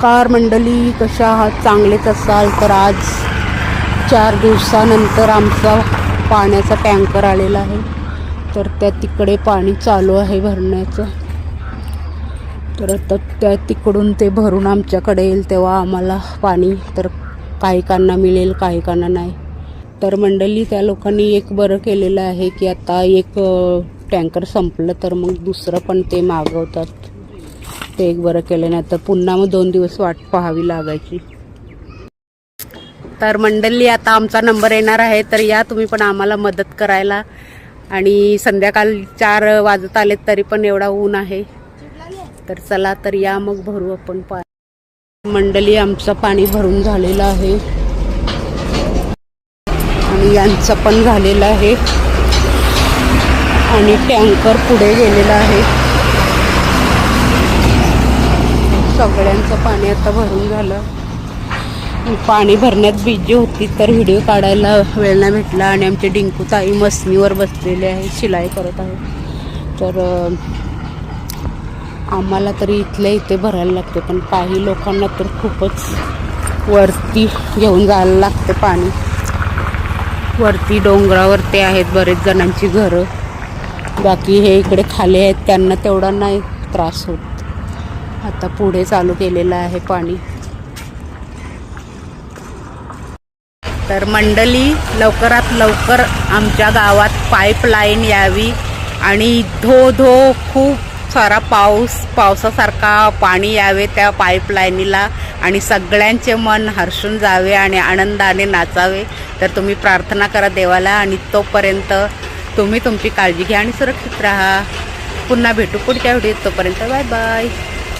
नमस्कार मंडळी, कशा आहात? चांगलेच असाल तर आज 4 दिवसानंतर आमचा पाण्याचा टँकर आलेला आहे. तर त्या तिकडे पाणी चालू आहे भरण्याचं. तर आता त्या तिकडून ते भरून आमच्याकडे येईल तेव्हा आम्हाला पाणी तर काही काना मिळेल, काही काना नाही. तर मंडळी, त्या लोकांनी एक बरं केलेलं आहे की आता एक टँकर संपलं तर मग दुसरं पण ते मागवतात. ते एक बरं केलं, नाही तर पुन्हा मग 2 दिवस वाट पाहावी लागायची. तर मंडळी, आता आमचा नंबर येणार आहे, तर या तुम्ही पण आम्हाला मदत करायला. आणि संध्याकाळ 4 वाजत आले तरी पण एवढा ऊन आहे. तर चला, तर या मग भरू आपण पाणी. मंडळी, आमचं पाणी भरून झालेलं आहे आणि यांचं पण झालेलं आहे आणि टँकर पुढे गेलेला आहे. सगळ्यांचं पाणी आता भरून झालं. पाणी भरण्यात बिजी होती तर व्हिडिओ काढायला वेळ नाही भेटला. आणि आमचे डिंकू ताई मसनीवर बसलेले आहे, शिलाई करत आहे. तर आम्हाला तरी इथल्या इथे भरायला लागते, पण काही लोकांना तर खूपच वरती घेऊन जायला लागते पाणी. वरती डोंगरावरती आहेत बरेच जणांची घरं. बाकी हे इकडे खाली आहेत, त्यांना तेवढा नाही त्रास होत. आता पुढे चालू केलेलं आहे पाणी. तर मंडळी, लवकरात लवकर आमच्या गावात पाईपलाईन यावी आणि धो खूप सारा पावसासारखा पाणी यावे त्या पाईपलाईनीला आणि सगळ्यांचे मन हर्षून जावे आणि आनंदाने नाचावे. तर तुम्ही प्रार्थना करा देवाला. आणि तोपर्यंत तुम्ही तुमची काळजी घ्या आणि सुरक्षित राहा. पुन्हा भेटू पुढच्या व्हिडिओत. तोपर्यंत बाय बाय.